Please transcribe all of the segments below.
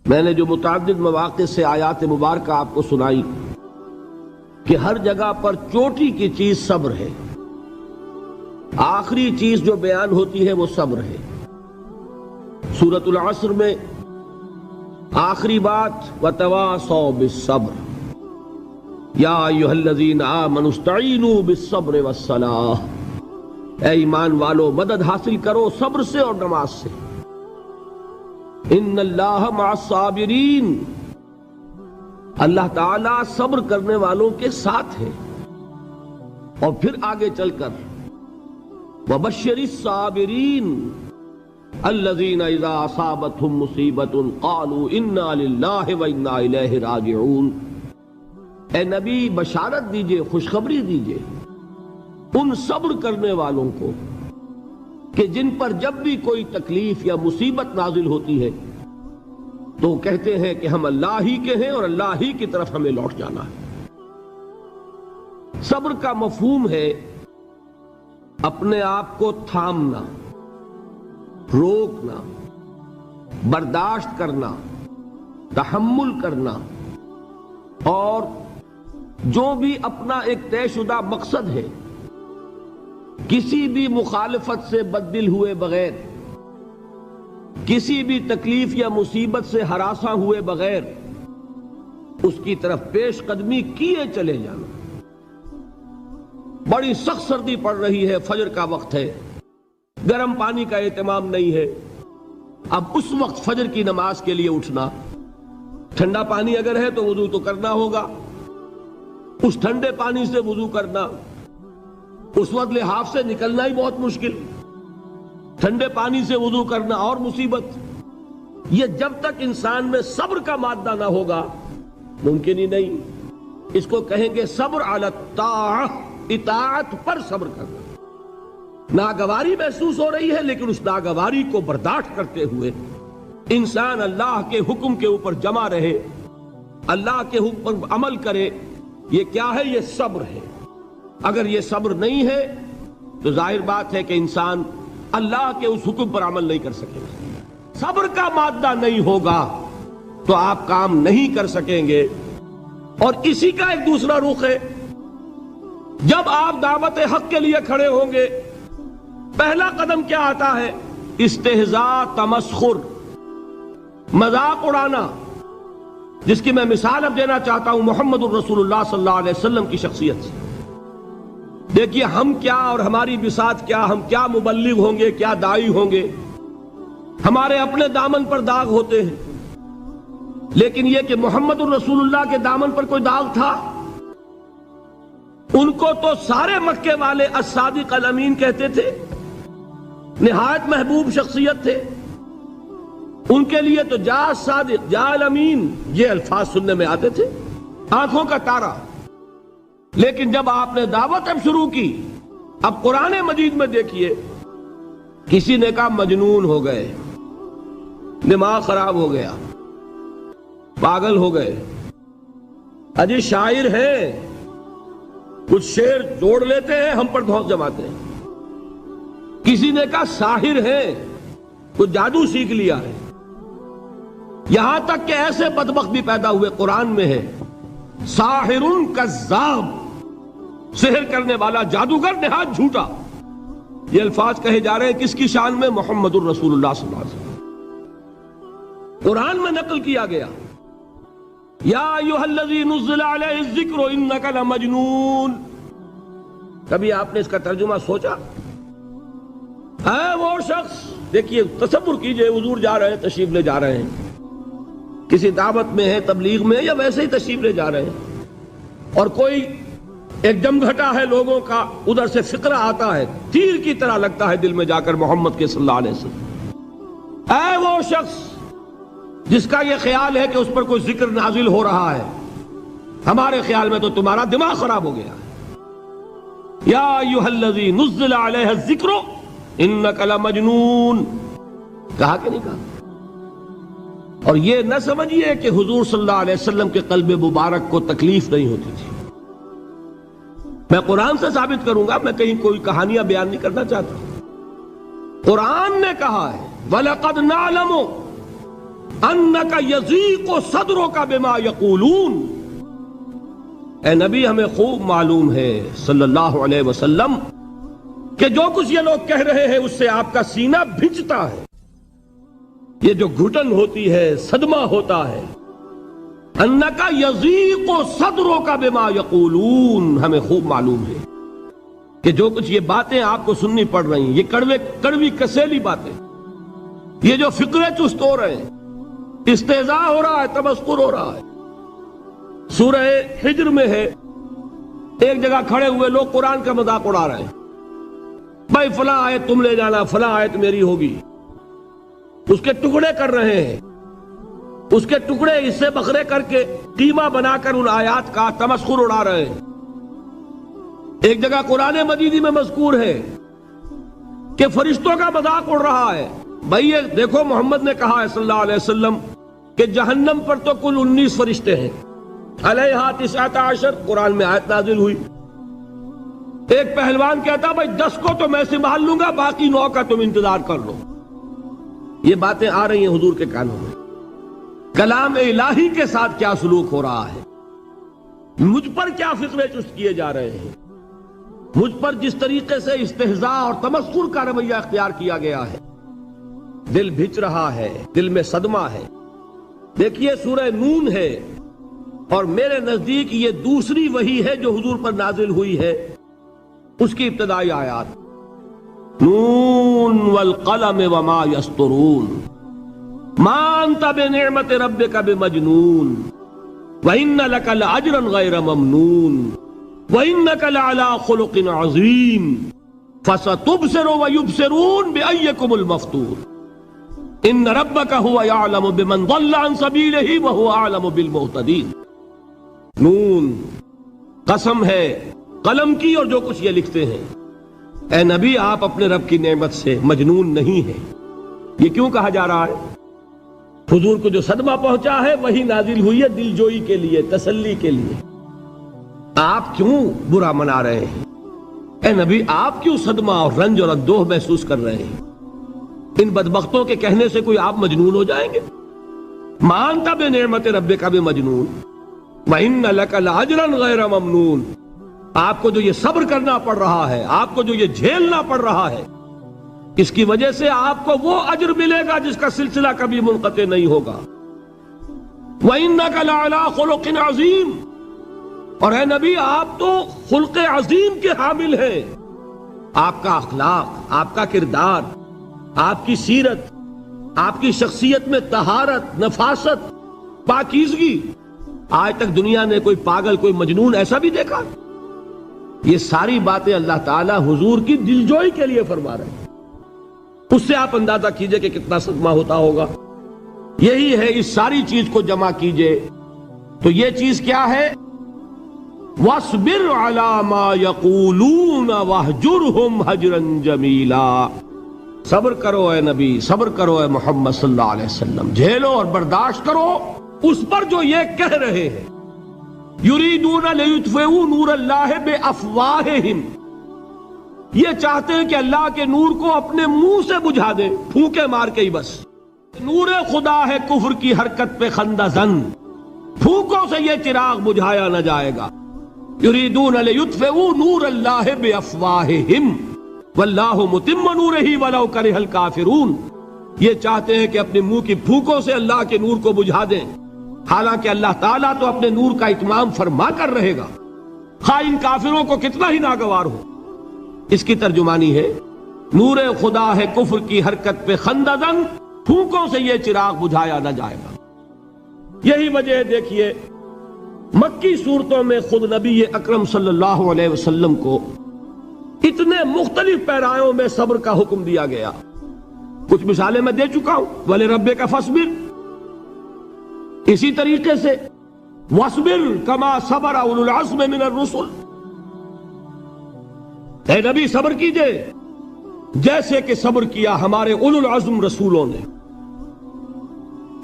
میں نے جو متعدد مواقع سے آیات مبارکہ آپ کو سنائی کہ ہر جگہ پر چوٹی کی چیز صبر ہے، آخری چیز جو بیان ہوتی ہے وہ صبر ہے۔ سورۃ العصر میں آخری بات وَتَوَاصَوْا بِالصَّبْرِ یا ایھا الذین آمنوا استعینوا بالصبر والصلاۃ، اے ایمان والو مدد حاصل کرو صبر سے اور نماز سے۔ ان اللہ مع الصابرین، اللہ تعالیٰ صبر کرنے والوں کے ساتھ ہے۔ اور پھر آگے چل کر وبشر الصابرین الذین اذا اصابتهم مصیبۃ قالوا انا للہ وانا الیہ راجعون، اے نبی بشارت دیجئے، خوشخبری دیجئے ان صبر کرنے والوں کو کہ جن پر جب بھی کوئی تکلیف یا مصیبت نازل ہوتی ہے تو کہتے ہیں کہ ہم اللہ ہی کے ہیں اور اللہ ہی کی طرف ہمیں لوٹ جانا ہے۔ صبر کا مفہوم ہے اپنے آپ کو تھامنا، روکنا، برداشت کرنا، تحمل کرنا، اور جو بھی اپنا ایک طے شدہ مقصد ہے کسی بھی مخالفت سے بددل ہوئے بغیر، کسی بھی تکلیف یا مصیبت سے ہراساں ہوئے بغیر اس کی طرف پیش قدمی کیے چلے جانا۔ بڑی سخت سردی پڑ رہی ہے، فجر کا وقت ہے، گرم پانی کا اہتمام نہیں ہے، اب اس وقت فجر کی نماز کے لیے اٹھنا، ٹھنڈا پانی اگر ہے تو وضو تو کرنا ہوگا، اس ٹھنڈے پانی سے وضو کرنا، اس وقت لحاف سے نکلنا ہی بہت مشکل، ٹھنڈے پانی سے وضو کرنا اور مصیبت۔ یہ جب تک انسان میں صبر کا مادہ نہ ہوگا ممکن ہی نہیں۔ اس کو کہیں گے صبر علی الطاعہ، اطاعت پر صبر کرنا۔ ناگواری محسوس ہو رہی ہے لیکن اس ناگواری کو برداشت کرتے ہوئے انسان اللہ کے حکم کے اوپر جمع رہے، اللہ کے حکم پر عمل کرے۔ یہ کیا ہے؟ یہ صبر ہے۔ اگر یہ صبر نہیں ہے تو ظاہر بات ہے کہ انسان اللہ کے اس حکم پر عمل نہیں کر سکے گا۔ صبر کا مادہ نہیں ہوگا تو آپ کام نہیں کر سکیں گے۔ اور اسی کا ایک دوسرا رخ ہے، جب آپ دعوت حق کے لیے کھڑے ہوں گے پہلا قدم کیا آتا ہے؟ استہزاء، تمسخر، مذاق اڑانا، جس کی میں مثال اب دینا چاہتا ہوں محمد الرسول اللہ صلی اللہ علیہ وسلم کی شخصیت سے۔ دیکھیے ہم کیا اور ہماری بساط کیا، ہم کیا مبلغ ہوں گے، کیا داعی ہوں گے، ہمارے اپنے دامن پر داغ ہوتے ہیں، لیکن یہ کہ محمد الرسول اللہ کے دامن پر کوئی داغ تھا؟ ان کو تو سارے مکے والے الصادق الامین کہتے تھے، نہایت محبوب شخصیت تھے، ان کے لیے تو جا صادق جا الامین یہ الفاظ سننے میں آتے تھے، آنکھوں کا تارا۔ لیکن جب آپ نے دعوت اب شروع کی، اب قرآن مجید میں دیکھیے کسی نے کہا مجنون ہو گئے، دماغ خراب ہو گیا، پاگل ہو گئے، اجی شاعر ہیں، کچھ شعر جوڑ لیتے ہیں ہم پر دھوس جماتے ہیں۔ کسی نے کہا ساحر ہیں، کچھ جادو سیکھ لیا ہے۔ یہاں تک کہ ایسے بدبخت بھی پیدا ہوئے، قرآن میں ہے ساحر کذاب، سحر کرنے والا جادوگر نہایت جھوٹا۔ یہ الفاظ کہے جا رہے ہیں کس کی شان میں؟ محمد الرسول اللہ صلی اللہ علیہ وسلم۔ قرآن میں نقل کیا گیا یا ایھا الذی نزل علیہ الذکر انک لمجنون۔ کبھی آپ نے اس کا ترجمہ سوچا؟ ہے وہ شخص، دیکھیے تصور کیجئے حضور جا رہے ہیں، تشریف لے جا رہے ہیں، کسی دعوت میں ہے، تبلیغ میں، یا ویسے ہی تشریف لے جا رہے ہیں، اور کوئی ایک جمگھٹا ہے لوگوں کا، ادھر سے فقرہ آتا ہے، تیر کی طرح لگتا ہے دل میں جا کر محمد کے صلی اللہ علیہ وسلم۔ اے وہ شخص جس کا یہ خیال ہے کہ اس پر کوئی ذکر نازل ہو رہا ہے، ہمارے خیال میں تو تمہارا دماغ خراب ہو گیا ہے۔ یا ایھا الذی نزل علیہ الذکر انک لمجنون، کہا کہ نہیں کہا؟ اور یہ نہ سمجھیے کہ حضور صلی اللہ علیہ وسلم کے قلب مبارک کو تکلیف نہیں ہوتی تھی۔ میں قرآن سے ثابت کروں گا، میں کہیں کوئی کہانیاں بیان نہیں کرنا چاہتا۔ قرآن نے کہا ہے وَلَقَدْ نَعْلَمُ انک یضیق صدرک بما یقولون، اے نبی ہمیں خوب معلوم ہے صلی اللہ علیہ وسلم کہ جو کچھ یہ لوگ کہہ رہے ہیں اس سے آپ کا سینہ بھنجتا ہے، یہ جو گھٹن ہوتی ہے، صدمہ ہوتا ہے۔ انک یضیق صدرک بما یقولون، ہمیں خوب معلوم ہے کہ جو کچھ یہ باتیں آپ کو سننی پڑ رہی ہیں، یہ کڑوی کسیلی باتیں، یہ جو فقرے چست ہو رہے ہیں، استہزاء ہو رہا ہے، تمسخر ہو رہا ہے۔ سورہ حجر میں ہے، ایک جگہ کھڑے ہوئے لوگ قرآن کا مذاق اڑا رہے ہیں، بھائی فلاں آیت تم لے جانا، فلاں آیت میری ہوگی، اس کے ٹکڑے کر رہے ہیں، اس کے ٹکڑے حصے بکھرے کر کے قیمہ بنا کر ان آیات کا تمسخر اڑا رہے ہیں۔ ایک جگہ قرآن مجید میں مذکور ہے کہ فرشتوں کا مذاق اڑ رہا ہے، بھائی یہ دیکھو محمد نے کہا ہے صلی اللہ علیہ وسلم کہ جہنم پر تو کل 19 فرشتے ہیں، علیہا 19 قرآن میں آیت نازل ہوئی۔ ایک پہلوان کہتا بھائی 10 کو تو میں سنبھال لوں گا، باقی 9 کا تم انتظار کر لو۔ یہ باتیں آ رہی ہیں حضور کے کانوں میں، کلام الہی کے ساتھ کیا سلوک ہو رہا ہے، مجھ پر کیا فقرے چست کیے جا رہے ہیں، مجھ پر جس طریقے سے استہزاء اور تمسخر کا رویہ اختیار کیا گیا ہے، دل بھج رہا ہے، دل میں صدمہ ہے۔ دیکھیے سورہ نون ہے، اور میرے نزدیک یہ دوسری وحی ہے جو حضور پر نازل ہوئی ہے، اس کی ابتدائی آیات، نون والقلم وما یسطرون ما انت بنعمت ربک بمجنون وان لک لاجرا غیر ممنون وانک لعلی خلق عظیم فستبصر ویبصرون بأیکم المفتون ان ربک هو یعلم بمن ضل عن سبیلہ وهو اعلم بالمہتدین۔ نون، قسم ہے قلم کی اور جو کچھ یہ لکھتے ہیں۔ اے نبی آپ اپنے رب کی نعمت سے مجنون نہیں ہیں۔ یہ کیوں کہا جا رہا ہے؟ حضور کو جو صدمہ پہنچا ہے وہی نازل ہوئی ہے دل جوئی کے لیے، تسلی کے لیے۔ آپ کیوں برا منا رہے ہیں؟ اے نبی آپ کیوں صدمہ اور رنج اور اندوہ محسوس کر رہے ہیں؟ ان بدبختوں کے کہنے سے کوئی آپ مجنون ہو جائیں گے؟ مانتا بے نعمت ربک بمجنون وَإِنَّ لَكَ لَأَجْرًا غَيْرَ مَمْنُونَ، آپ کو جو یہ صبر کرنا پڑ رہا ہے، آپ کو جو یہ جھیلنا پڑ رہا ہے، اس کی وجہ سے آپ کو وہ اجر ملے گا جس کا سلسلہ کبھی منقطع نہیں ہوگا۔ وَإِنَّكَ لَعَلَىٰ خُلُقٍ عَظِيمٍ، اور اے نبی آپ تو خلق عظیم کے حامل ہیں۔ آپ کا اخلاق، آپ کا کردار، آپ کی سیرت، آپ کی شخصیت میں طہارت، نفاست، پاکیزگی، آج تک دنیا نے کوئی پاگل، کوئی مجنون ایسا بھی دیکھا؟ یہ ساری باتیں اللہ تعالی حضور کی دلجوئی کے لیے فرما رہے ہیں۔ اس سے آپ اندازہ کیجئے کہ کتنا صدمہ ہوتا ہوگا۔ یہی ہے، اس ساری چیز کو جمع کیجئے تو یہ چیز کیا ہے؟ وَاصْبِرْ عَلَىٰ مَا يَقُولُونَ وَاهْجُرْهُمْ هَجْرًا جَمِيلًا، صبر کرو اے نبی، صبر کرو اے محمد صلی اللہ علیہ وسلم، جھیلو اور برداشت کرو اس پر جو یہ کہہ رہے ہیں۔ یریدون لیطفئوا نور اللہ بافواہہم، یہ چاہتے ہیں کہ اللہ کے نور کو اپنے منہ سے بجھا دیں، پھونکے مار کے ہی بس۔ نور خدا ہے کفر کی حرکت پہ خندہ زن، پھونکوں سے یہ چراغ بجھایا نہ جائے گا۔ یریدون لیطفئوا نور اللہ بافواہہم واللہ متم نورہ ولو کرہ الکافرون، یہ چاہتے ہیں کہ اپنے منہ کی پھونکوں سے اللہ کے نور کو بجھا دیں، حالانکہ اللہ تعالیٰ تو اپنے نور کا اتمام فرما کر رہے گا، خواہ ان کافروں کو کتنا ہی ناگوار ہو۔ اس کی ترجمانی ہے نور خدا ہے کفر کی حرکت پہ خندہ زن، پھونکوں سے یہ چراغ بجھایا نہ جائے گا۔ یہی وجہ ہے، دیکھیے مکی صورتوں میں خود نبی اکرم صلی اللہ علیہ وسلم کو اتنے مختلف پیرایوں میں صبر کا حکم دیا گیا۔ کچھ مثالیں میں دے چکا ہوں، وَلِرَبِّكَ فَاصْبِرْ، اسی طریقے سے وَاصْبِرْ كَمَا صَبَرَ أُولُو الْعَزْمِ مِنَ الرُّسُلِ، اے نبی صبر کیجئے جیسے کہ صبر کیا ہمارے اولو العزم رسولوں نے۔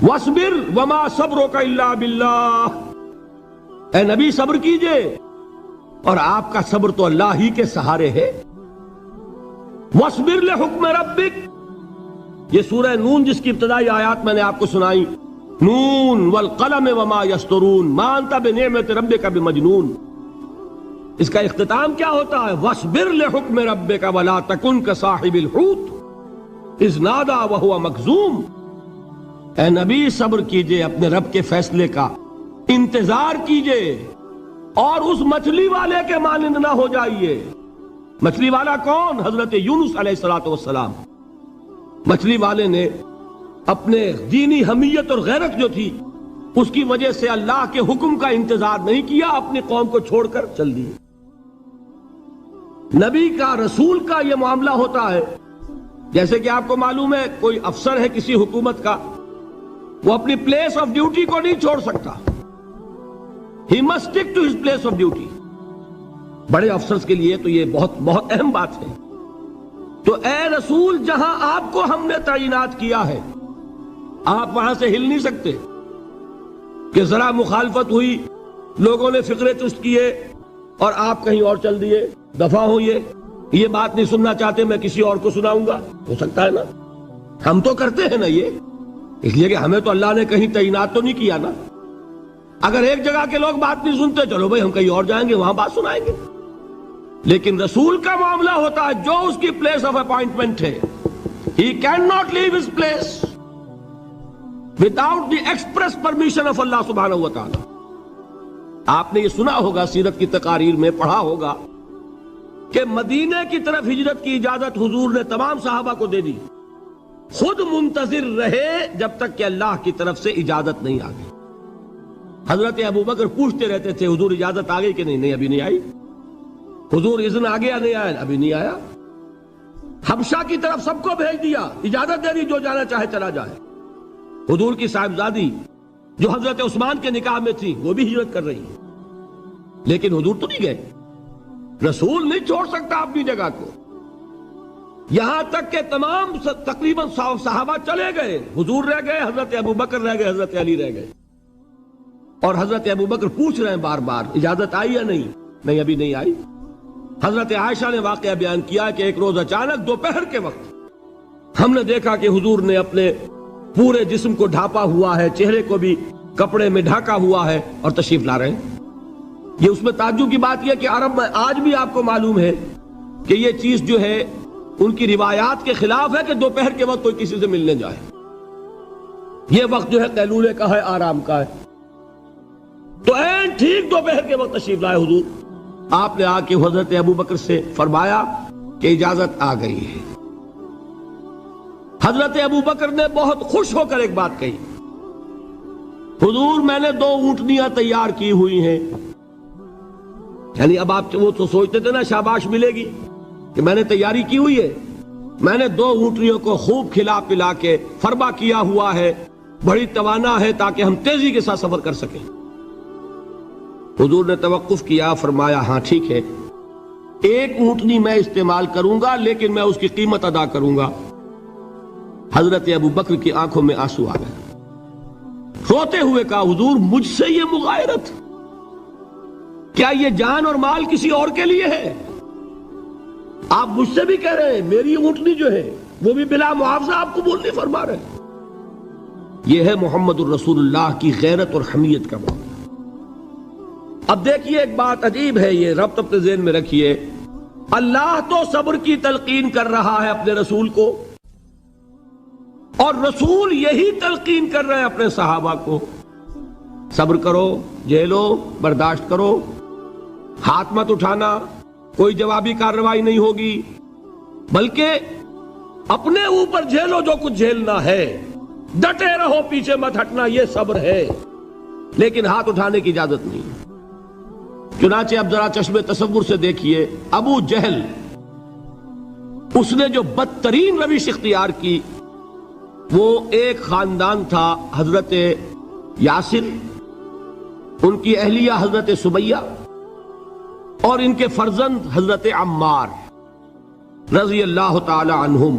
وَاصْبِرْ وَمَا صَبْرُكَ إِلَّا بِاللَّهِ، اے نبی صبر کیجئے اور آپ کا صبر تو اللہ ہی کے سہارے ہے۔ وَاصْبِرْ لِحُكْمِ رَبِّكَ، یہ سورہ نون جس کی ابتدائی آیات میں نے آپ کو سنائی، نون والقلم وما یسطرون ما انت بنعمت ربک بمجنون. اس کا اختتام کیا ہوتا ہے؟ وَاصْبِرْ لِحُکْمِ رَبِّكَ وَلَا تَكُنْ كَصَاحِبِ الْحُوتِ اِذْ نَادَىٰ وَهُوَ مَكْظُومٌ. اے نبی صبر کیجئے اپنے رب کے فیصلے کا، انتظار کیجئے اور اس مچھلی والے کے مانند نہ ہو جائیے. مچھلی والا کون؟ حضرت یونس علیہ السلام. مچھلی والے نے اپنے دینی حمیت اور غیرت جو تھی اس کی وجہ سے اللہ کے حکم کا انتظار نہیں کیا، اپنی قوم کو چھوڑ کر چل دیے. نبی کا، رسول کا یہ معاملہ ہوتا ہے جیسے کہ آپ کو معلوم ہے کوئی افسر ہے کسی حکومت کا، وہ اپنی پلیس آف ڈیوٹی کو نہیں چھوڑ سکتا. He must stick to his place of duty. بڑے افسرز کے لیے تو یہ بہت بہت اہم بات ہے. تو اے رسول، جہاں آپ کو ہم نے تعینات کیا ہے آپ وہاں سے ہل نہیں سکتے کہ ذرا مخالفت ہوئی، لوگوں نے فقرے چست کیے اور آپ کہیں اور چل دیے. دفع ہوئیے، یہ بات نہیں سننا چاہتے، میں کسی اور کو سناؤں گا. ہو سکتا ہے نا؟ ہم تو کرتے ہیں نا یہ، اس لیے کہ ہمیں تو اللہ نے کہیں تعینات تو نہیں کیا نا. اگر ایک جگہ کے لوگ بات نہیں سنتے، چلو بھائی ہم کہیں اور جائیں گے، وہاں بات سنائیں گے. لیکن رسول کا معاملہ ہوتا ہے جو اس کی پلیس آف اپوائنٹمنٹ ہے، he cannot leave his place without the express permission of Allah سبحانہ و تعالی. آپ نے یہ سنا ہوگا، سیرت کی تقاریر میں پڑھا ہوگا کہ مدینے کی طرف ہجرت کی اجازت حضور نے تمام صحابہ کو دے دی. خود منتظر رہے جب تک کہ اللہ کی طرف سے اجازت نہیں آ گئی. حضرت ابو بکر پوچھتے رہتے تھے حضور اجازت آ گئی کہ نہیں؟ نہیں ابھی نہیں آئی. حضور اذن آ گیا؟ نہیں آیا. ابھی نہیں آیا. حبشہ کی طرف سب کو بھیج دیا، اجازت دے دی جو جانا چاہے چلا جائے. حضور کی صاحبزادی جو حضرت عثمان کے نکاح میں تھی وہ بھی ہجرت کر رہی ہے، لیکن حضور تو نہیں گئے. رسول نہیں چھوڑ سکتا اپنی جگہ کو. یہاں تک کہ تمام تقریباً صحابہ چلے گئے، حضور رہ گئے، حضرت ابو بکر رہ گئے، حضرت علی رہ گئے. اور حضرت ابو بکر پوچھ رہے ہیں بار بار اجازت آئی یا نہیں؟ نہیں ابھی نہیں آئی. حضرت عائشہ نے واقعہ بیان کیا کہ ایک روز اچانک دوپہر کے وقت ہم نے دیکھا کہ حضور نے اپنے پورے جسم کو ڈھانپا ہوا ہے، چہرے کو بھی کپڑے میں ڈھانکا ہوا ہے اور تشریف لا رہے ہیں. یہ اس میں تعجب کی بات یہ کہ عرب میں آج بھی آپ کو معلوم ہے کہ یہ چیز جو ہے ان کی روایات کے خلاف ہے کہ دوپہر کے وقت کوئی کسی سے ملنے جائے. یہ وقت جو ہے قیلولے کا ہے، آرام کا ہے. تو این ٹھیک دوپہر کے وقت تشریف لائے حضور. آپ نے آ کے حضرت ابو بکر سے فرمایا کہ اجازت آ گئی ہے. حضرت ابو بکر نے بہت خوش ہو کر ایک بات کہی، حضور میں نے 2 اونٹنیاں تیار کی ہوئی ہیں. یعنی اب آپ وہ تو سوچتے تھے نا شاباش ملے گی کہ میں نے تیاری کی ہوئی ہے. میں نے 2 اونٹنیوں کو خوب کھلا پلا کے فربا کیا ہوا ہے، بڑی توانا ہے تاکہ ہم تیزی کے ساتھ سفر کر سکیں. حضور نے توقف کیا، فرمایا ہاں ٹھیک ہے، 1 اونٹنی میں استعمال کروں گا لیکن میں اس کی قیمت ادا کروں گا. حضرت ابو بکر کی آنکھوں میں آنسو آ گئے. روتے ہوئے کہا حضور مجھ سے یہ مغایرت، کیا یہ جان اور مال کسی اور کے لیے ہے؟ آپ مجھ سے بھی کہہ رہے ہیں میری اونٹنی جو ہے وہ بھی بلا معاوضہ آپ قبول نہیں فرما رہے. یہ ہے محمد الرسول اللہ کی غیرت اور حمیت کا معاملہ. اب دیکھیے ایک بات عجیب ہے، یہ ربط اپنے ذہن میں رکھیے. اللہ تو صبر کی تلقین کر رہا ہے اپنے رسول کو، اور رسول یہی تلقین کر رہے ہیں اپنے صحابہ کو. صبر کرو، جھیلو، برداشت کرو، ہاتھ مت اٹھانا، کوئی جوابی کارروائی نہیں ہوگی، بلکہ اپنے اوپر جھیلو جو کچھ جھیلنا ہے، ڈٹے رہو، پیچھے مت ہٹنا، یہ صبر ہے. لیکن ہاتھ اٹھانے کی اجازت نہیں. چنانچہ اب ذرا چشم تصور سے دیکھیے، ابو جہل اس نے جو بدترین روش اختیار کی، وہ ایک خاندان تھا حضرت یاسر، ان کی اہلیہ حضرت سمیہ اور ان کے فرزند حضرت عمار رضی اللہ تعالی عنہم.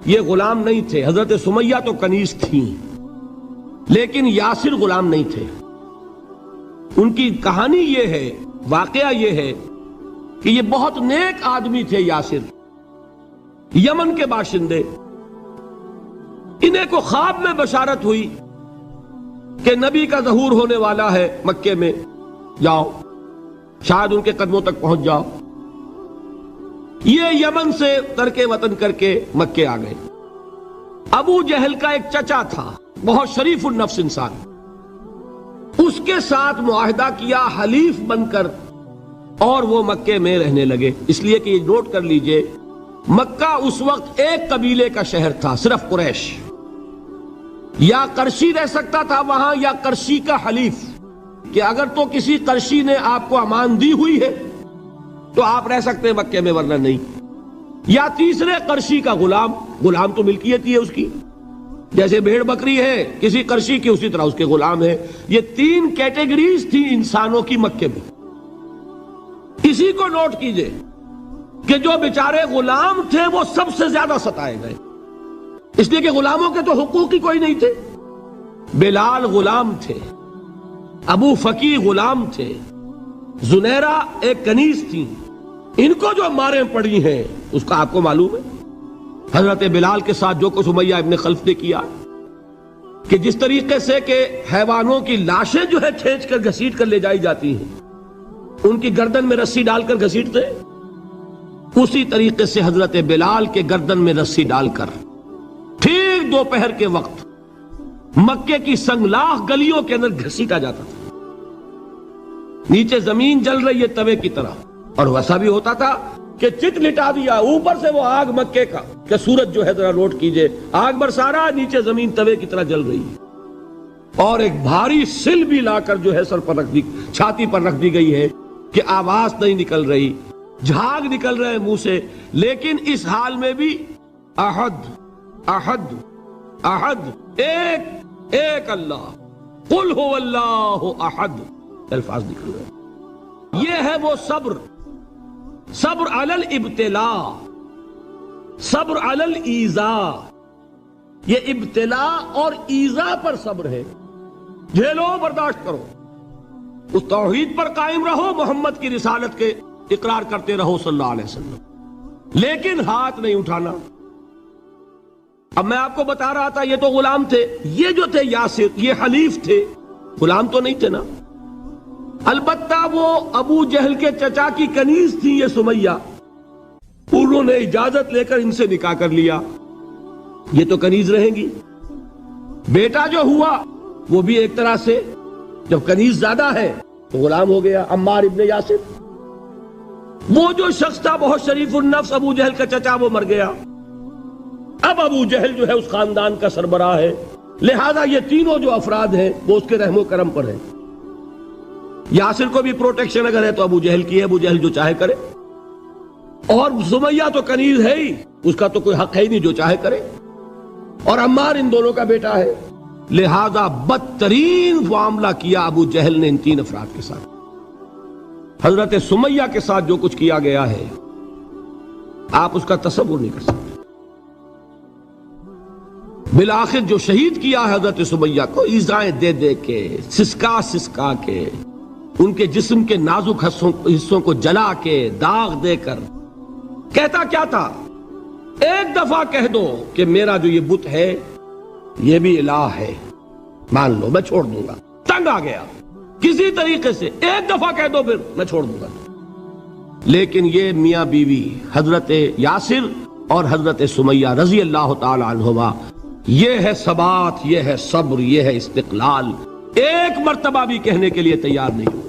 یہ غلام نہیں تھے. حضرت سمیہ تو کنیز تھیں لیکن یاسر غلام نہیں تھے. ان کی کہانی یہ ہے، واقعہ یہ ہے کہ یہ بہت نیک آدمی تھے. یاسر یمن کے باشندے. انہیں کو خواب میں بشارت ہوئی کہ نبی کا ظہور ہونے والا ہے مکے میں، جاؤ شاید ان کے قدموں تک پہنچ جاؤ۔ یہ یمن سے ترک وطن کر کے مکے آ گئے۔ ابو جہل کا ایک چچا تھا، بہت شریف النفس انسان، اس کے ساتھ معاہدہ کیا حلیف بن کر، اور وہ مکے میں رہنے لگے۔ اس لیے کہ یہ نوٹ کر لیجئے، مکہ اس وقت ایک قبیلے کا شہر تھا، صرف قریش۔ یا قرشی رہ سکتا تھا وہاں، یا قرشی کا حلیف، کہ اگر تو کسی قرشی نے آپ کو امان دی ہوئی ہے تو آپ رہ سکتے ہیں مکے میں، ورنہ نہیں۔ یا تیسرے قرشی کا غلام، غلام تو ملکیت ہی ہے اس کی، جیسے بھیڑ بکری ہے کسی قرشی کی، اسی طرح اس کے غلام ہے۔ یہ تین کیٹیگریز تھی انسانوں کی مکے میں۔ اسی کو نوٹ کیجئے کہ جو بیچارے غلام تھے وہ سب سے زیادہ ستائے گئے، اس لیے کہ غلاموں کے تو حقوق ہی کوئی نہیں تھے۔ بلال غلام تھے، ابو فقی غلام تھے، زنیرہ ایک کنیز تھی، ان کو جو ماریں پڑی ہیں اس کا آپ کو معلوم ہے۔ حضرت بلال کے ساتھ جو کچھ امیہ ابن خلف نے کیا، کہ جس طریقے سے کہ حیوانوں کی لاشیں جو ہے کھینچ کر گھسیٹ کر لے جائی جاتی ہیں، ان کی گردن میں رسی ڈال کر گھسیٹتے، اسی طریقے سے حضرت بلال کے گردن میں رسی ڈال کر ٹھیک دوپہر کے وقت مکے کی سنگلاخ گلیوں کے اندر گھسیٹا جاتا تھا۔ نیچے زمین جل رہی ہے توے کی طرح، اور ویسا بھی ہوتا تھا کہ چت لٹا دیا، اوپر سے وہ آگ مکے کا، کہ سورج جو ہے ذرا نوٹ کیجئے، آگ برسا رہا، نیچے زمین توے کی طرح جل رہی ہے، اور ایک بھاری سل بھی لا کر جو ہے سر پر رکھ دی، چھاتی پر رکھ دی گئی ہے کہ آواز نہیں نکل رہی، جھاگ نکل رہے منہ سے، لیکن اس حال میں بھی احد احد احد، ایک ایک اللہ، قل هو اللہ احد، الفاظ نکل رہے۔ یہ ہے وہ صبر، صبر علی الابتلاء، صبر علی الایذاء۔ یہ ابتلاء اور ایذاء پر صبر ہے، جھیلو برداشت کرو، اس توحید پر قائم رہو، محمد کی رسالت کے اقرار کرتے رہو صلی اللہ علیہ وسلم، لیکن ہاتھ نہیں اٹھانا۔ اب میں آپ کو بتا رہا تھا یہ تو غلام تھے، یہ جو تھے یاسر، یہ حلیف تھے، غلام تو نہیں تھے نا۔ البتہ وہ ابو جہل کے چچا کی کنیز تھی یہ سمیہ، انہوں نے اجازت لے کر ان سے نکاح کر لیا، یہ تو کنیز رہیں گی۔ بیٹا جو ہوا وہ بھی ایک طرح سے، جب کنیز زیادہ ہے تو غلام ہو گیا، عمار ابن یاسر۔ وہ جو شخص تھا بہت شریف النفس ابو جہل کا چچا، وہ مر گیا۔ اب ابو جہل جو ہے اس خاندان کا سربراہ ہے، لہذا یہ تینوں جو افراد ہیں وہ اس کے رحم و کرم پر ہیں۔ یاسر کو بھی پروٹیکشن اگر ہے تو ابو جہل کی ہے، ابو جہل جو چاہے کرے، اور سمیہ تو کنیز ہے ہی، اس کا تو کوئی حق ہے ہی نہیں، جو چاہے کرے، اور عمار ان دونوں کا بیٹا ہے، لہذا بدترین معاملہ کیا ابو جہل نے ان تین افراد کے ساتھ۔ حضرت سمیہ کے ساتھ جو کچھ کیا گیا ہے آپ اس کا تصور نہیں کر سکتے۔ بالآخر جو شہید کیا ہے حضرت سمیہ کو، ایذائیں دے دے کے، سسکا سسکا کے، ان کے جسم کے نازک حصوں کو جلا کے، داغ دے کر، کہتا کیا تھا، ایک دفعہ کہہ دو کہ میرا جو یہ بت ہے یہ بھی الہ ہے، مان لو میں چھوڑ دوں گا۔ تنگ آ گیا، کسی طریقے سے ایک دفعہ کہہ دو پھر میں چھوڑ دوں گا۔ لیکن یہ میاں بیوی حضرت یاسر اور حضرت سمیہ رضی اللہ تعالی عنہما، یہ ہے ثبات، یہ ہے صبر، یہ ہے استقلال، ایک مرتبہ بھی کہنے کے لیے تیار نہیں ہوئے،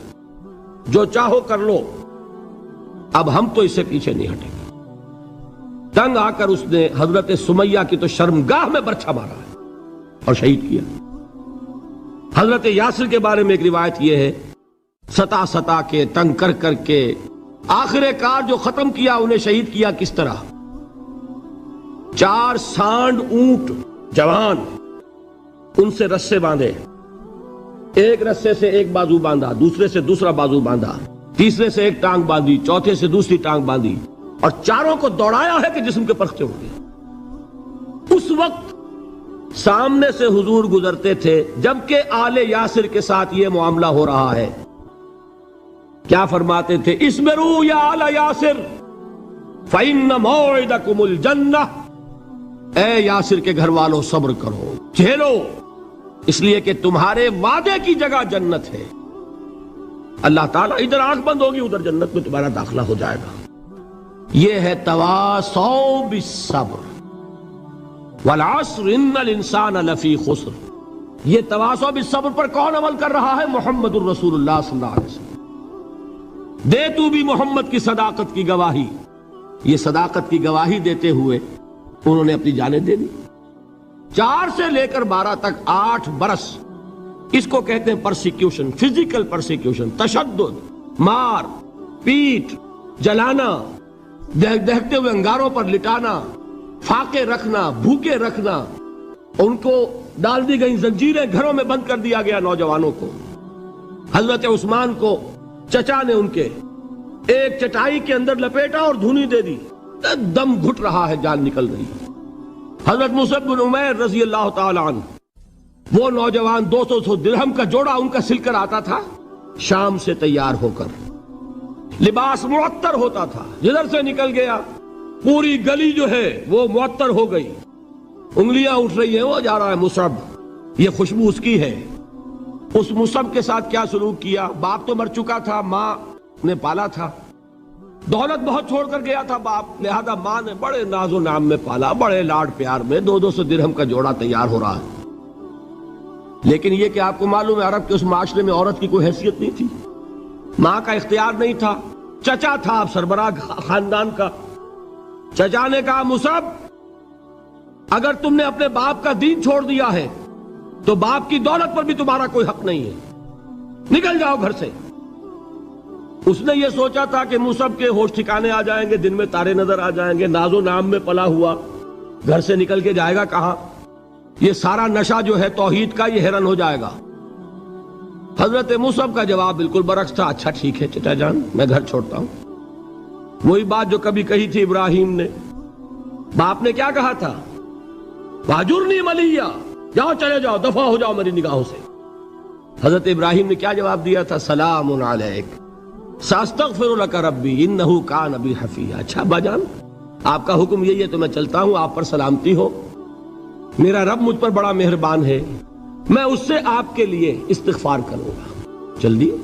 جو چاہو کر لو، اب ہم تو اس سے پیچھے نہیں ہٹیں گے۔ تنگ آ کر اس نے حضرت سمیہ کی تو شرمگاہ میں برچھا مارا ہے اور شہید کیا۔ حضرت یاسر کے بارے میں ایک روایت یہ ہے، ستا ستا کے، تنگ کر کر کے، آخر کار جو ختم کیا، انہیں شہید کیا کس طرح، 4 سانڈ اونٹ جوان، ان سے رسے باندھے، ایک رسے سے ایک بازو باندھا، دوسرے سے دوسرا بازو باندھا، تیسرے سے ایک ٹانگ باندھی، چوتھے سے دوسری ٹانگ باندھی، اور چاروں کو دوڑایا ہے کہ جسم کے پرخچے ہو گئے۔ اس وقت سامنے سے حضور گزرتے تھے جبکہ آل یاسر کے ساتھ یہ معاملہ ہو رہا ہے، کیا فرماتے تھے، اسبروا یا آل یاسر فإن موعدکم الجنہ، اے یاسر کے گھر والوں صبر کرو، جھیلو، اس لیے کہ تمہارے وعدے کی جگہ جنت ہے. اللہ تعالیٰ ادھر آنکھ بند ہوگی ادھر جنت میں تمہارا داخلہ ہو جائے گا. یہ ہے تواصوا بالصبر والعصر ان الانسان لفی خسر. یہ تواصوا بالصبر پر کون عمل کر رہا ہے؟ محمد الرسول اللہ صلی اللہ علیہ وسلم. دے تو بھی محمد کی صداقت کی گواہی. یہ صداقت کی گواہی دیتے ہوئے انہوں نے اپنی جانیں دے دی. 4 سے لے کر 12 تک 8 برس اس کو کہتے ہیں پرسیکیوشن، فزیکل پرسیکیوشن، تشدد، مار پیٹ، جلانا، دہکتے ہوئے انگاروں پر لٹانا، فاقے رکھنا، بھوکے رکھنا. ان کو ڈال دی گئی زنجیریں، گھروں میں بند کر دیا گیا نوجوانوں کو. حضرت عثمان کو چچا نے ان کے ایک چٹائی کے اندر لپیٹا اور دھونی دے دی، دم گھٹ رہا ہے، جان نکل رہی. حضرت مصعب بن عمیر رضی اللہ تعالی عنہ، وہ نوجوان 200 درہم کا جوڑا ان کا سل کر آتا تھا شام سے تیار ہو کر، لباس معطر ہوتا تھا، جدھر سے نکل گیا پوری گلی جو ہے وہ معطر ہو گئی، انگلیاں اٹھ رہی ہیں، وہ جا رہا ہے مصعب، یہ خوشبو اس کی ہے. اس مصعب کے ساتھ کیا سلوک کیا؟ باپ تو مر چکا تھا، ماں نے پالا تھا، دولت بہت چھوڑ کر گیا تھا باپ، لہذا ماں نے بڑے ناز و نام میں پالا، بڑے لاڈ پیار میں. 200 درہم کا جوڑا تیار ہو رہا ہے. لیکن یہ کہ آپ کو معلوم ہے عرب کے اس معاشرے میں عورت کی کوئی حیثیت نہیں تھی، ماں کا اختیار نہیں تھا. چچا تھا آپ سربراہ خاندان کا. چچا نے کہا مصعب اگر تم نے اپنے باپ کا دین چھوڑ دیا ہے تو باپ کی دولت پر بھی تمہارا کوئی حق نہیں ہے، نکل جاؤ گھر سے. اس نے یہ سوچا تھا کہ مصعب کے ہوش ٹھکانے آ جائیں گے، دن میں تارے نظر آ جائیں گے، ناز و نام میں پلا ہوا گھر سے نکل کے جائے گا کہاں، یہ سارا نشہ جو ہے توحید کا یہ حیران ہو جائے گا. حضرت مصعب کا جواب بالکل برعکس تھا. اچھا ٹھیک ہے چچا جان، میں گھر چھوڑتا ہوں. وہی بات جو کبھی کہی تھی ابراہیم نے. باپ نے کیا کہا تھا؟ واجرنی ملیہ، جاؤ چلے جاؤ، دفع ہو جاؤ میری نگاہوں سے. حضرت ابراہیم نے کیا جواب دیا تھا؟ سلام علیک ساستغفر لک ربی انہ کان بی حفیہ. اچھا ابا جان آپ کا حکم یہی ہے تو میں چلتا ہوں، آپ پر سلامتی ہو، میرا رب مجھ پر بڑا مہربان ہے، میں اس سے آپ کے لیے استغفار کروں گا. چل دیے.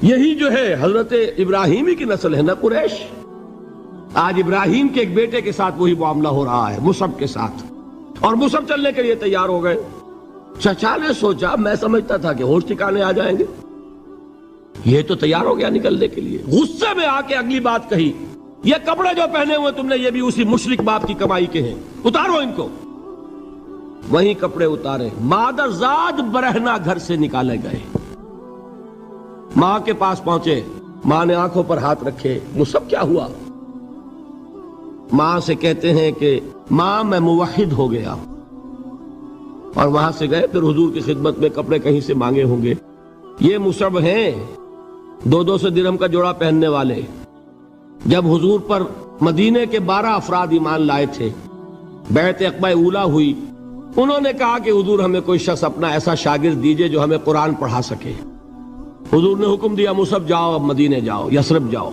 یہی جو ہے حضرت ابراہیمی کی نسل ہے نا قریش. آج ابراہیم کے ایک بیٹے کے ساتھ وہی معاملہ ہو رہا ہے مصعب کے ساتھ، اور مصعب چلنے کے لیے تیار ہو گئے. چچا نے سوچا، میں سمجھتا تھا کہ ہوش ٹھکانے آ جائیں گے، یہ تو تیار ہو گیا نکلنے کے لیے. غصے میں آ کے اگلی بات کہی، یہ کپڑے جو پہنے ہوئے تم نے یہ بھی اسی مشرک باپ کی کمائی کے ہیں، اتارو ان کو. وہیں کپڑے اتارے، مادر زاد برہنہ گھر سے نکالے گئے. ماں کے پاس پہنچے، ماں نے آنکھوں پر ہاتھ رکھے. مصعب کیا ہوا؟ ماں سے کہتے ہیں کہ ماں میں موحد ہو گیا. اور وہاں سے گئے پھر حضور کی خدمت میں، کپڑے کہیں سے مانگے ہوں گے. یہ مصعب ہیں 200 درہم کا جوڑا پہننے والے. جب حضور پر مدینے کے 12 افراد ایمان لائے تھے، بیعت عقبہ اولا ہوئی، انہوں نے کہا کہ حضور ہمیں کوئی شخص اپنا ایسا شاگرد دیجئے جو ہمیں قرآن پڑھا سکے. حضور نے حکم دیا مصعب جاؤ، اب مدینے جاؤ، یثرب جاؤ،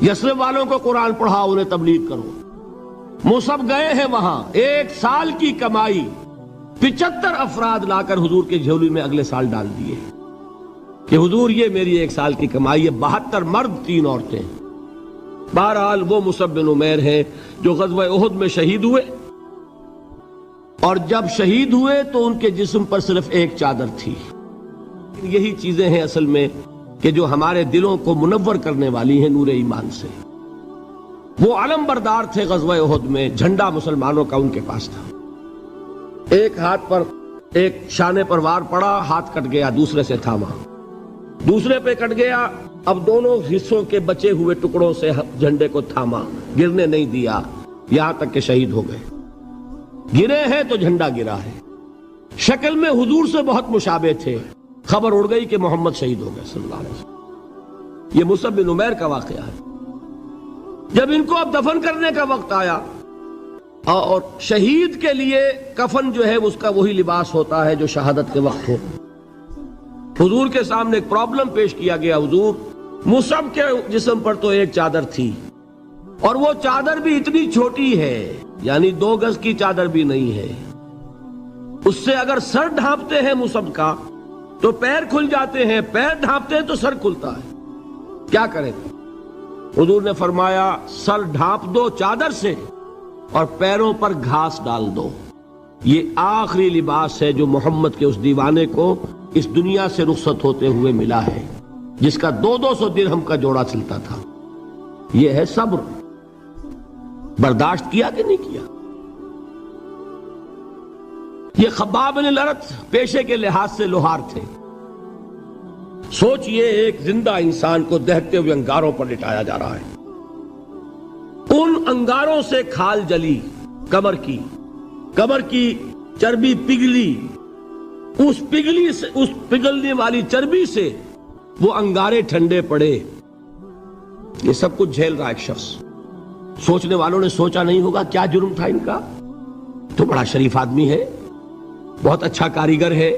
یثرب والوں کو قرآن پڑھاؤ، انہیں تبلیغ کرو. مصعب گئے ہیں وہاں، 1 سال کی کمائی 75 افراد لا کر حضور کے جھولی میں اگلے سال ڈال دیے کہ حضور یہ میری 1 سال کی کمائی ہے. 72 مرد 3 عورتیں. بہرحال وہ مصعب بن عمیر ہیں جو غزوہ احد میں شہید ہوئے، اور جب شہید ہوئے تو ان کے جسم پر صرف ایک چادر تھی. یہی چیزیں ہیں اصل میں کہ جو ہمارے دلوں کو منور کرنے والی ہیں نور ایمان سے. وہ علم بردار تھے غزوہ احد میں، جھنڈا مسلمانوں کا ان کے پاس تھا. ایک ہاتھ پر ایک شانے پر وار پڑا، ہاتھ کٹ گیا، دوسرے سے تھاما، دوسرے پہ کٹ گیا، اب دونوں حصوں کے بچے ہوئے ٹکڑوں سے جھنڈے کو تھاما، گرنے نہیں دیا، یہاں تک کہ شہید ہو گئے. گرے ہیں تو جھنڈا گرا ہے. شکل میں حضور سے بہت مشابہ تھے. خبر اڑ گئی کہ محمد شہید ہو گئے صلی اللہ علیہ وسلم. یہ مصعب بن عمیر کا واقعہ ہے. جب ان کو اب دفن کرنے کا وقت آیا، اور شہید کے لیے کفن جو ہے اس کا وہی لباس ہوتا ہے جو شہادت کے وقت ہو، حضور کے سامنے ایک پرابلم پیش کیا گیا. حضور مصعب کے جسم پر تو ایک چادر تھی، اور وہ چادر بھی اتنی چھوٹی ہے، یعنی 2 گز کی چادر بھی نہیں ہے. اس سے اگر سر ڈھانپتے ہیں مصحف کا تو پیر کھل جاتے ہیں، پیر ڈھانپتے ہیں تو سر کھلتا ہے، کیا کریں؟ حضور نے فرمایا سر ڈھانپ دو چادر سے اور پیروں پر گھاس ڈال دو۔ یہ آخری لباس ہے جو محمد کے اس دیوانے کو اس دنیا سے رخصت ہوتے ہوئے ملا ہے، جس کا 200 درہم کا جوڑا چلتا تھا۔ یہ ہے صبر۔ برداشت کیا کہ نہیں کیا؟ یہ خباب بن الارت پیشے کے لحاظ سے لوہار تھے۔ سوچئے ایک زندہ انسان کو دہتے ہوئے انگاروں پر لٹایا جا رہا ہے، ان انگاروں سے کھال جلی، کمر کی چربی پگھلی، اس پگھلنے والی چربی سے وہ انگارے ٹھنڈے پڑے۔ یہ سب کچھ جھیل رہا ایک شخص۔ سوچنے والوں نے سوچا نہیں ہوگا کیا جرم تھا ان کا، تو بڑا شریف آدمی ہے، بہت اچھا کاریگر ہے،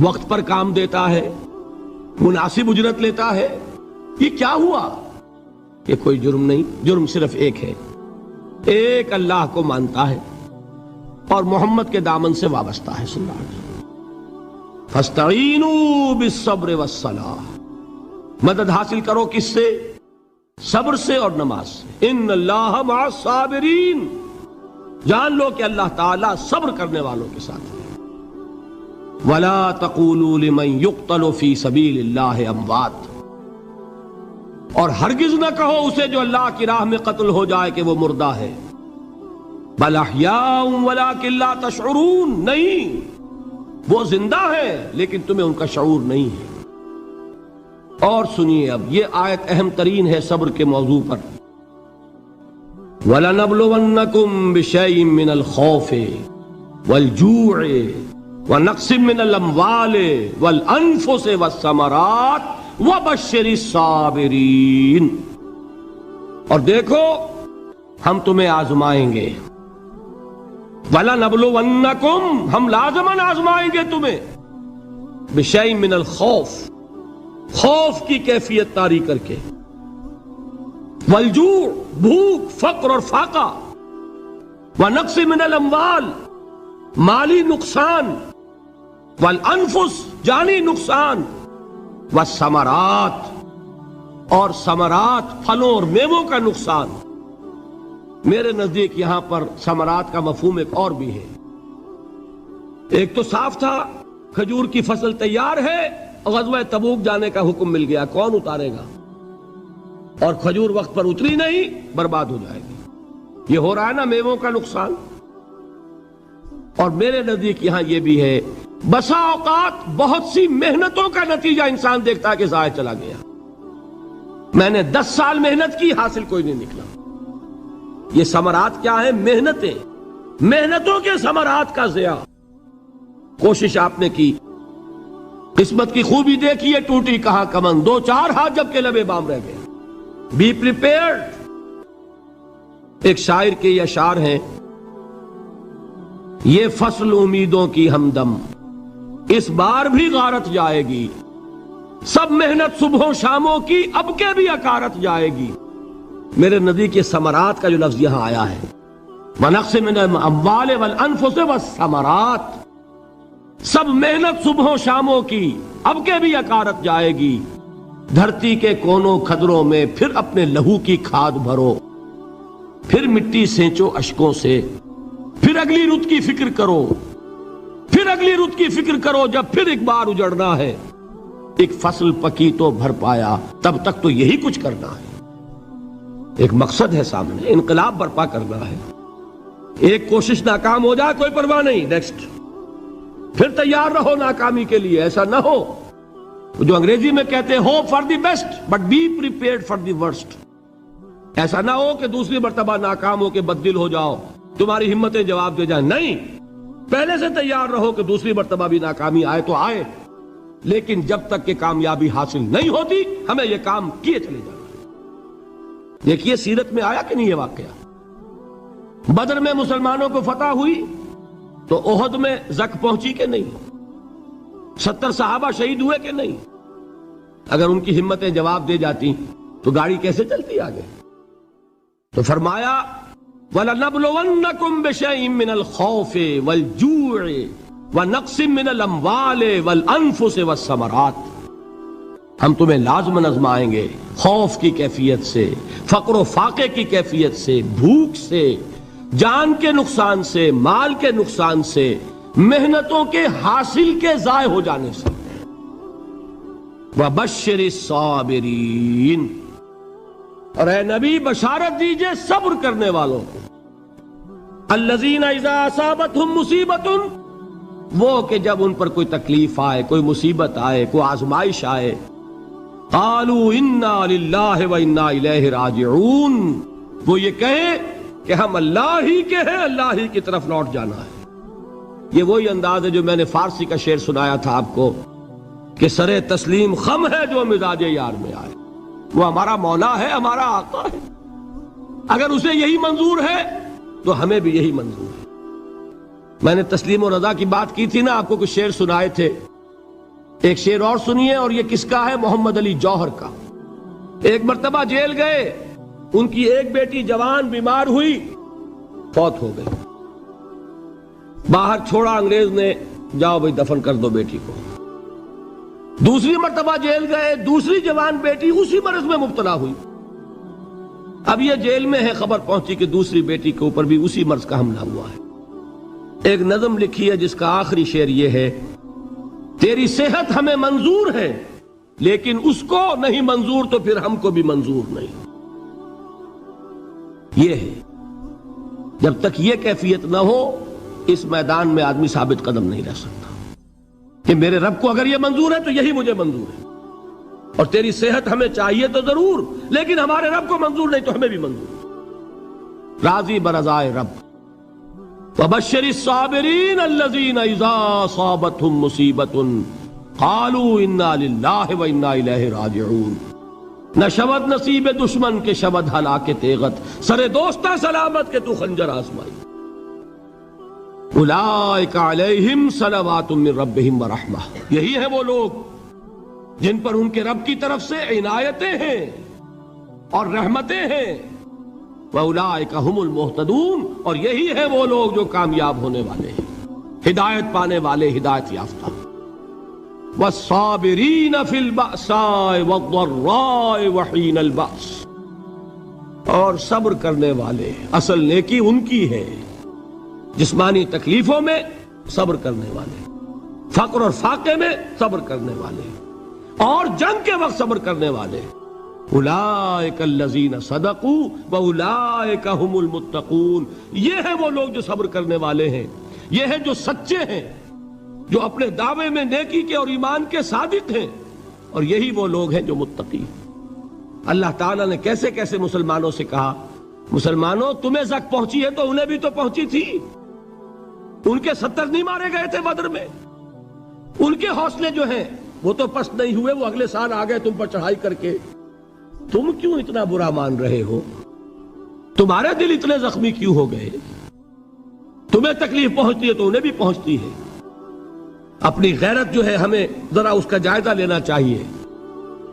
وقت پر کام دیتا ہے، مناسب اجرت لیتا ہے، یہ کیا ہوا؟ یہ کوئی جرم نہیں، جرم صرف ایک ہے، ایک اللہ کو مانتا ہے اور محمد کے دامن سے وابستہ ہے صلی اللہ علیہ وسلم۔ فاستعینوا بالصبر والصلاۃ، مدد حاصل کرو کس سے؟ صبر سے اور نماز سے۔ ان اللہ مع الصابرین، جان لو کہ اللہ تعالیٰ صبر کرنے والوں کے ساتھ ہے۔ وَلَا تَقُولُوا لِمَنْ يُقْتَلُ فِي سَبِيلِ اللَّهِ أَمْوَاتٌ، اور ہرگز نہ کہو اسے جو اللہ کی راہ میں قتل ہو جائے کہ وہ مردہ ہے۔ بَلْ أَحْيَاءٌ وَلَكِنْ لَا تَشْعُرُونَ، نہیں، وہ زندہ ہے لیکن تمہیں ان کا شعور نہیں ہے۔ اور سنیے اب یہ آیت اہم ترین ہے صبر کے موضوع پر۔ وَلَنَبْلُوَنَّكُمْ بِشَيْءٍ مِّنَ الْخَوْفِ وَالْجُوعِ وَنَقْصٍ مِّنَ الْأَمْوَالِ وَالْأَنفُسِ وَالثَّمَرَاتِ وَبَشِّرِ الصَّابِرِينَ، اور دیکھو ہم تمہیں آزمائیں گے۔ وَلَنَبْلُوَنَّكُمْ، ہم لازماً آزمائیں گے تمہیں، بِشَيْءٍ مِّنَ الْخَوْفِ، خوف کی کیفیت طاری کر کے، والجوع، بھوک، فقر اور فاقہ، ونقص من الاموال، مالی نقصان، والانفس، جانی نقصان، والثمرات، اور ثمرات، پھلوں اور میووں کا نقصان۔ میرے نزدیک یہاں پر ثمرات کا مفہوم ایک اور بھی ہے۔ ایک تو صاف تھا کھجور کی فصل تیار ہے، غزوہ تبوک جانے کا حکم مل گیا، کون اتارے گا؟ اور کھجور وقت پر اتری نہیں، برباد ہو جائے گی۔ یہ ہو رہا ہے نا میووں کا نقصان۔ اور میرے نزدیک یہاں یہ بھی ہے، بسا اوقات بہت سی محنتوں کا نتیجہ انسان دیکھتا ہے کہ ضائع چلا گیا، میں نے 10 سال محنت کی، حاصل کوئی نہیں نکلا۔ یہ ثمرات کیا ہے؟ محنتیں، محنتوں کے ثمرات کا ضیاع۔ کوشش آپ نے کی، قسمت کی خوبی دیکھیے، ٹوٹی کہاں کمن، 2-4 ہاتھ جب کے لبے بام رہ گئے۔ Be prepared. ایک شاعر کے یہ اشعار ہیں، یہ فصل امیدوں کی ہمدم اس بار بھی غارت جائے گی، سب محنت صبحوں شاموں کی اب کے بھی اکارت جائے گی۔ میرے نزدیک یہ ثمرات کا جو لفظ یہاں آیا ہے، وَنَقْصٍ مِّنَ الْأَمْوَالِ وَالْأَنفُسِ وَالثَّمَرَاتِ، سب محنت صبحوں شاموں کی اب کے بھی اکارت جائے گی۔ دھرتی کے کونوں کھدروں میں پھر اپنے لہو کی کھاد بھرو، پھر مٹی سینچو اشکوں سے، پھر اگلی رت کی فکر کرو، پھر اگلی رت کی فکر کرو، جب پھر ایک بار اجڑنا ہے۔ ایک فصل پکی تو بھر پایا، تب تک تو یہی کچھ کرنا ہے۔ ایک مقصد ہے سامنے، انقلاب برپا کرنا ہے۔ ایک کوشش ناکام ہو جائے کوئی پرواہ نہیں، نیکسٹ، پھر تیار رہو ناکامی کے لیے۔ ایسا نہ ہو جو انگریزی میں کہتے ہیں hope for the best but be prepared for the worst. ایسا نہ ہو کہ دوسری مرتبہ ناکام ہو کے بددل ہو جاؤ، تمہاری ہمتیں جواب دے جائیں، نہیں، پہلے سے تیار رہو کہ دوسری مرتبہ بھی ناکامی آئے تو آئے، لیکن جب تک کہ کامیابی حاصل نہیں ہوتی ہمیں یہ کام کیے چلے جانا ہے۔ دیکھیے سیرت میں آیا کہ نہیں یہ واقعہ؟ بدر میں مسلمانوں کو فتح ہوئی تو احد میں زک پہنچی کہ نہیں؟ 70 صحابہ شہید ہوئے کہ نہیں؟ اگر ان کی ہمتیں جواب دے جاتی تو گاڑی کیسے چلتی آگے؟ تو فرمایا وَلَنَبْلُوَنَّكُمْ بِشَيْءٍ مِّنَ الْخَوْفِ وَالْجُوعِ وَنَقْصٍ مِّنَ الْأَمْوَالِ وَالْأَنفُسِ وَالثَّمَرَاتِ، ہم تمہیں لازماً آزمائیں گے خوف کی کیفیت سے، فقر و فاقے کی کیفیت سے، بھوک سے، جان کے نقصان سے، مال کے نقصان سے، محنتوں کے حاصل کے ضائع ہو جانے سے۔ وَبَشِّرِ الصَّابِرِينَ، اور اے نبی بشارت دیجئے صبر کرنے والوں کو۔ الَّذِينَ إِذَا أَصَابَتْهُمْ مُصِيبَةٌ، وہ کہ جب ان پر کوئی تکلیف آئے، کوئی مصیبت آئے، کوئی آزمائش آئے، قَالُوا إِنَّا لِلَّهِ وَإِنَّا إِلَيْهِ رَاجِعُونَ، وہ یہ کہیں کہ ہم اللہ ہی کے ہیں، اللہ ہی کی طرف لوٹ جانا ہے۔ یہ وہی انداز ہے جو میں نے فارسی کا شعر سنایا تھا آپ کو کہ سرے تسلیم خم ہے جو مزاج یار میں آئے۔ وہ ہمارا مولا ہے، ہمارا آقا ہے، اگر اسے یہی منظور ہے تو ہمیں بھی یہی منظور ہے۔ میں نے تسلیم و رضا کی بات کی تھی نا، آپ کو کچھ شعر سنائے تھے، ایک شعر اور سنیے، اور یہ کس کا ہے؟ محمد علی جوہر کا۔ ایک مرتبہ جیل گئے، ان کی ایک بیٹی جوان بیمار ہوئی، فوت ہو گئی، باہر چھوڑا انگریز نے، جاؤ بھائی دفن کر دو بیٹی کو۔ دوسری مرتبہ جیل گئے، دوسری جوان بیٹی اسی مرض میں مبتلا ہوئی۔ اب یہ جیل میں ہے، خبر پہنچی کہ دوسری بیٹی کے اوپر بھی اسی مرض کا حملہ ہوا ہے۔ ایک نظم لکھی ہے جس کا آخری شعر یہ ہے، تیری صحت ہمیں منظور ہے لیکن اس کو نہیں منظور تو پھر ہم کو بھی منظور نہیں۔ یہ ہے، جب تک یہ کیفیت نہ ہو اس میدان میں آدمی ثابت قدم نہیں رہ سکتا کہ میرے رب کو اگر یہ منظور ہے تو یہی مجھے منظور ہے، اور تیری صحت ہمیں چاہیے تو ضرور، لیکن ہمارے رب کو منظور نہیں تو ہمیں بھی منظور۔ راضی برضائے رب۔ وَبَشِّرِ الصَّابِرِينَ الَّذِينَ إِذَا أَصَابَتْهُمْ مُصِيبَةٌ قَالُوا إِنَّا لِلَّهِ وَإِنَّا إِلَيْهِ رَاجِعُونَ۔ نہ شود نصیب دشمن کے شود ہلاک تیغت، سر دوستہ سلامت کے تو خنجر آزمائی۔ اولئک علیہم صلوات من ربہم ورحمہ، یہی ہے وہ لوگ جن پر ان کے رب کی طرف سے عنایتیں ہیں اور رحمتیں ہیں۔ وَأُولَئِكَ هُمُ الْمُهْتَدُونَ، اور یہی ہے وہ لوگ جو کامیاب ہونے والے ہیں، ہدایت پانے والے، ہدایت یافتہ۔ وَالصَّابِرِينَ فِي الْبَأْسَاءِ وَالضَّرَّاءِ وَحِينَ الْبَأْسِ، اور صبر کرنے والے، اصل نیکی ان کی ہے، جسمانی تکلیفوں میں صبر کرنے والے، فقر اور فاقے میں صبر کرنے والے، اور جنگ کے وقت صبر کرنے والے۔ اولئک الذین صدقوا واولئک هم المتقون، یہ ہے وہ لوگ جو صبر کرنے والے ہیں، یہ ہے جو سچے ہیں، جو اپنے دعوے میں نیکی کے اور ایمان کے صادق ہیں، اور یہی وہ لوگ ہیں جو متقی ہیں۔ اللہ تعالیٰ نے کیسے کیسے مسلمانوں سے کہا، مسلمانوں تمہیں زک پہنچی ہے تو انہیں بھی تو پہنچی تھی، ان کے 70 نہیں مارے گئے تھے بدر میں، ان کے حوصلے جو ہیں وہ تو پست نہیں ہوئے، وہ اگلے سال آ گئے تم پر چڑھائی کر کے۔ تم کیوں اتنا برا مان رہے ہو؟ تمہارے دل اتنے زخمی کیوں ہو گئے؟ تمہیں تکلیف پہنچتی ہے تو انہیں بھی پہنچتی ہے۔ اپنی غیرت جو ہے ہمیں ذرا اس کا جائزہ لینا چاہیے۔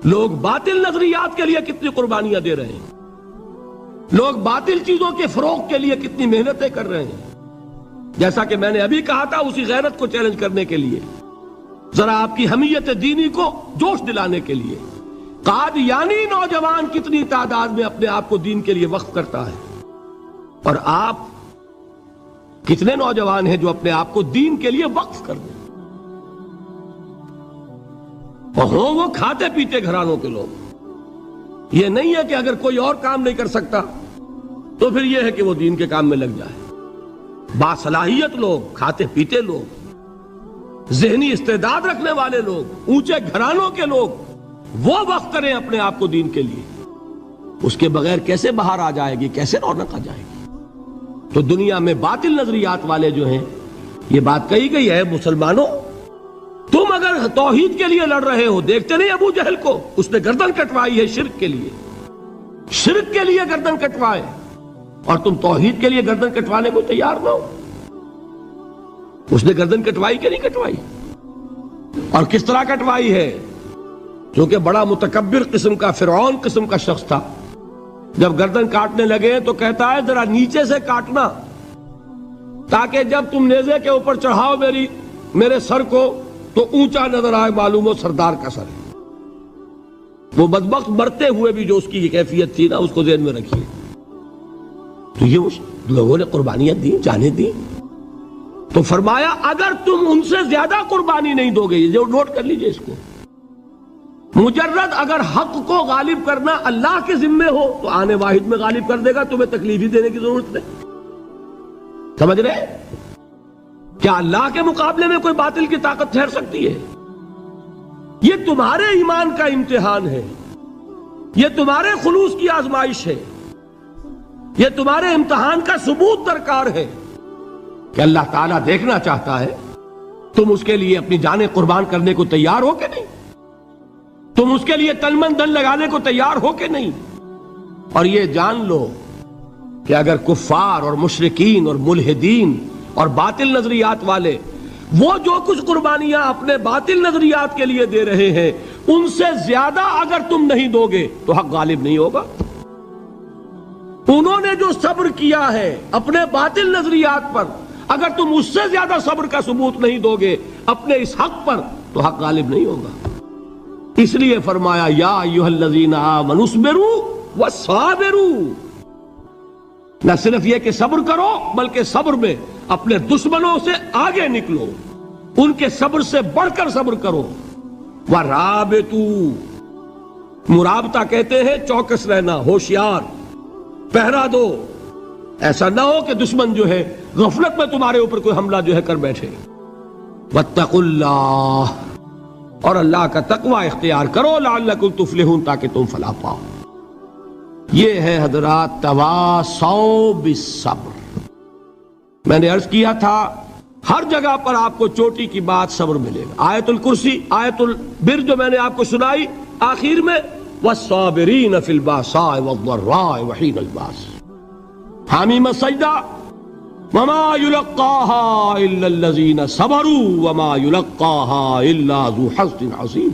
لوگ باطل نظریات کے لیے کتنی قربانیاں دے رہے ہیں، لوگ باطل چیزوں کے فروغ کے لیے کتنی محنتیں کر رہے ہیں۔ جیسا کہ میں نے ابھی کہا تھا، اسی غیرت کو چیلنج کرنے کے لیے، ذرا آپ کی حمیت دینی کو جوش دلانے کے لیے، قادیانی نوجوان کتنی تعداد میں اپنے آپ کو دین کے لیے وقف کرتا ہے، اور آپ کتنے نوجوان ہیں جو اپنے آپ کو دین کے لیے وقف کر دیں، اور ہوں وہ کھاتے پیتے گھرانوں کے لوگ۔ یہ نہیں ہے کہ اگر کوئی اور کام نہیں کر سکتا تو پھر یہ ہے کہ وہ دین کے کام میں لگ جائے۔ باصلاحیت لوگ، کھاتے پیتے لوگ، ذہنی استعداد رکھنے والے لوگ، اونچے گھرانوں کے لوگ، وہ وقف کریں اپنے آپ کو دین کے لیے۔ اس کے بغیر کیسے باہر آ جائے گی، کیسے رونق آ جائے گی؟ تو دنیا میں باطل نظریات والے جو ہیں، یہ بات کہی گئی ہے، مسلمانوں تم اگر توحید کے لیے لڑ رہے ہو، دیکھتے نہیں ابو جہل کو، اس نے گردن کٹوائی ہے شرک کے لیے، شرک کے لیے گردن کٹوائے، اور تم توحید کے لیے گردن کٹوانے کو تیار نہ ہو۔ اس نے گردن کٹوائی کہ نہیں کٹوائی؟ اور کس طرح کٹوائی ہے؟ چونکہ بڑا متکبر قسم کا، فرعون قسم کا شخص تھا، جب گردن کاٹنے لگے تو کہتا ہے ذرا نیچے سے کاٹنا، تاکہ جب تم نیزے کے اوپر چڑھاؤ میری میرے سر کو تو اونچا نظر آئے معلوم ہو سردار کا سر ہے. وہ بدبخت مرتے ہوئے بھی جو اس کی کیفیت تھی نا اس کو ذہن میں رکھیے. تو یہ اس لوگوں نے قربانیاں دی، جانیں دی. تو فرمایا اگر تم ان سے زیادہ قربانی نہیں دو گے، یہ نوٹ کر لیجئے اس کو، مجرد اگر حق کو غالب کرنا اللہ کے ذمے ہو تو آنے واحد میں غالب کر دے گا، تمہیں تکلیف ہی دینے کی ضرورت نہیں. سمجھ رہے؟ کیا اللہ کے مقابلے میں کوئی باطل کی طاقت ٹھہر سکتی ہے؟ یہ تمہارے ایمان کا امتحان ہے، یہ تمہارے خلوص کی آزمائش ہے، یہ تمہارے امتحان کا ثبوت درکار ہے کہ اللہ تعالیٰ دیکھنا چاہتا ہے تم اس کے لیے اپنی جانیں قربان کرنے کو تیار ہو کہ نہیں، تم اس کے لیے تن من دھن لگانے کو تیار ہو کہ نہیں. اور یہ جان لو کہ اگر کفار اور مشرکین اور ملحدین اور باطل نظریات والے وہ جو کچھ قربانیاں اپنے باطل نظریات کے لیے دے رہے ہیں ان سے زیادہ اگر تم نہیں دو گے تو حق غالب نہیں ہوگا. انہوں نے جو صبر کیا ہے اپنے باطل نظریات پر، اگر تم اس سے زیادہ صبر کا ثبوت نہیں دو گے اپنے اس حق پر تو حق غالب نہیں ہوگا. اس لیے فرمایا یا ایھا الذین آمنوا اصبروا وصابروا. نہ صرف یہ کہ صبر کرو بلکہ صبر میں اپنے دشمنوں سے آگے نکلو، ان کے صبر سے بڑھ کر صبر کرو. ورابطوا، مرابطہ کہتے ہیں چوکس رہنا، ہوشیار، پہرا دو. ایسا نہ ہو کہ دشمن جو ہے غفلت میں تمہارے اوپر کوئی حملہ جو ہے کر بیٹھے. واتقوا اللہ، اور اللہ کا تقوی اختیار کرو، لعلکم تفلحون، تاکہ تم فلاح پاؤ. یہ ہے حضرات تواصوا بالصبر. میں نے عرض کیا تھا ہر جگہ پر آپ کو چوٹی کی بات صبر ملے گا. آیت الکرسی، آیت البر جو میں نے آپ کو سنائی آخر میں والصابرین فی الباساء والضراء وحین الباس. حامیم السجدہ وما یلقاها الا الذین صبروا وما یلقاها الا ذو حظ عظیم.